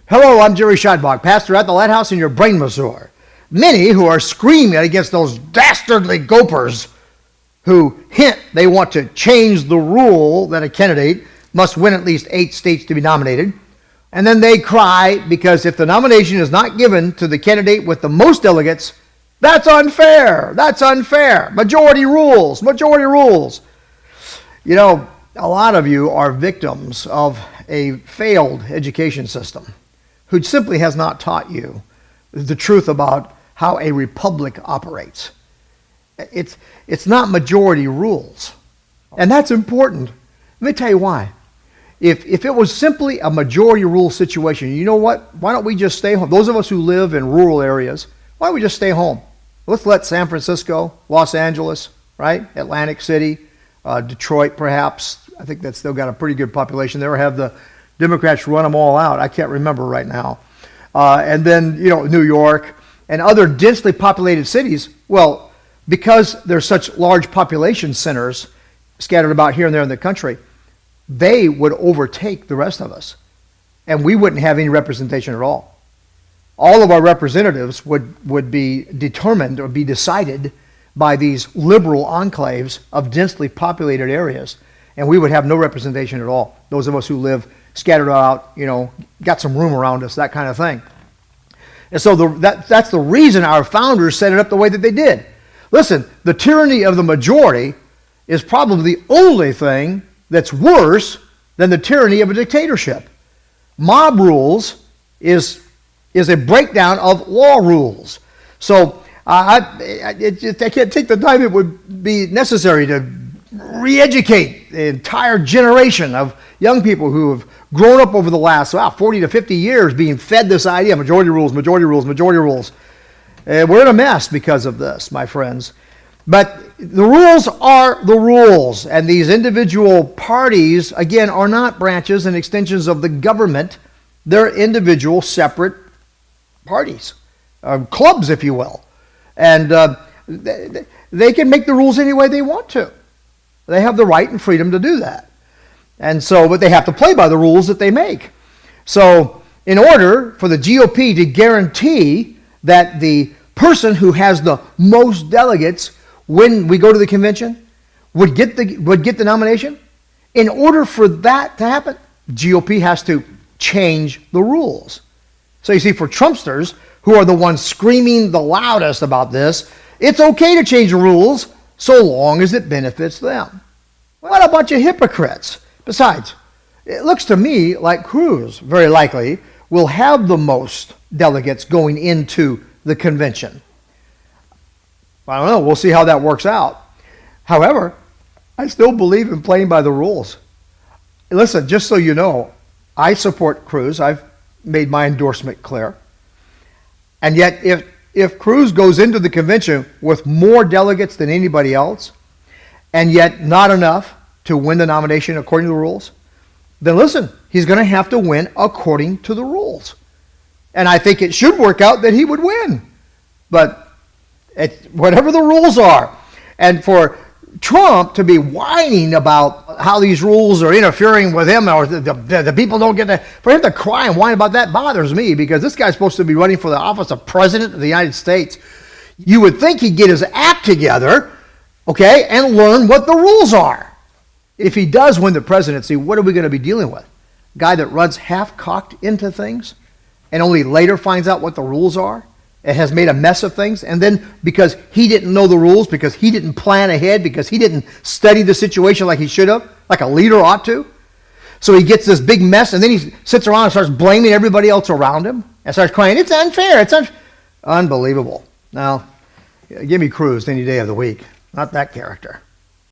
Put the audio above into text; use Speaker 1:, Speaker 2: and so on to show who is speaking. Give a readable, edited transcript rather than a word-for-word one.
Speaker 1: Hello, I'm Jerry Scheidbach, pastor at the Lighthouse in your brain masseur. Many who are screaming against those dastardly gopers who hint they want to change the rule that a candidate must win at least 8 states to be nominated. And then they cry because if the nomination is not given to the candidate with the most delegates, that's unfair. That's unfair. Majority rules. Majority rules. You know, a lot of you are victims of a failed education system who simply has not taught you the truth about how a republic operates. It's not majority rules. And that's important. Let me tell you why. If it was simply a majority rule situation, you know what? Why don't we just stay home? Those of us who live in rural areas, why don't we just stay home? Let's let San Francisco, Los Angeles, right? Atlantic City, Detroit perhaps. I think that's still got a pretty good population there. Have the Democrats run them all out. I can't remember right now. And then, you know, New York and other densely populated cities. Well, because there's such large population centers scattered about here and there in the country, they would overtake the rest of us. And we wouldn't have any representation at all. All of our representatives would be determined or be decided by these liberal enclaves of densely populated areas. And we would have no representation at all. Those of us who live scattered out, you know, got some room around us, that kind of thing. And so that's the reason our founders set it up the way that they did. Listen, the tyranny of the majority is probably the only thing that's worse than the tyranny of a dictatorship. Mob rules is a breakdown of law rules. So I can't take the time it would be necessary to re-educate the entire generation of young people who have grown up over the last 40 to 50 years being fed this idea of majority rules, majority rules, majority rules. We're in a mess because of this, my friends. But the rules are the rules, and these individual parties, again, are not branches and extensions of the government. They're individual, separate parties, clubs, if you will. And they can make the rules any way they want to. They have the right and freedom to do that. And so, but they have to play by the rules that they make. So, in order for the GOP to guarantee that the person who has the most delegates when we go to the convention would get the nomination, in order for that to happen, GOP has to change the rules. So you see, for Trumpsters, who are the ones screaming the loudest about this, it's okay to change the rules so long as it benefits them. What a bunch of hypocrites. Besides, it looks to me like Cruz, very likely, will have the most delegates going into the convention. I don't know. We'll see how that works out. However, I still believe in playing by the rules. Listen, just so you know, I support Cruz. I've made my endorsement clear. And yet, if Cruz goes into the convention with more delegates than anybody else, and yet not enough to win the nomination according to the rules, then listen, he's going to have to win according to the rules. And I think it should work out that he would win. But whatever the rules are, and for Trump to be whining about how these rules are interfering with him, or the people don't get to, for him to cry and whine about that bothers me, because this guy's supposed to be running for the office of President of the United States. You would think he'd get his act together, okay, and learn what the rules are. If he does win the presidency, what are we going to be dealing with? A guy that runs half-cocked into things and only later finds out what the rules are and has made a mess of things, and then because he didn't know the rules, because he didn't plan ahead, because he didn't study the situation like he should have, like a leader ought to, so he gets this big mess, and then he sits around and starts blaming everybody else around him and starts crying, it's unfair, it's unbelievable. Now, give me Cruz any day of the week, not that character.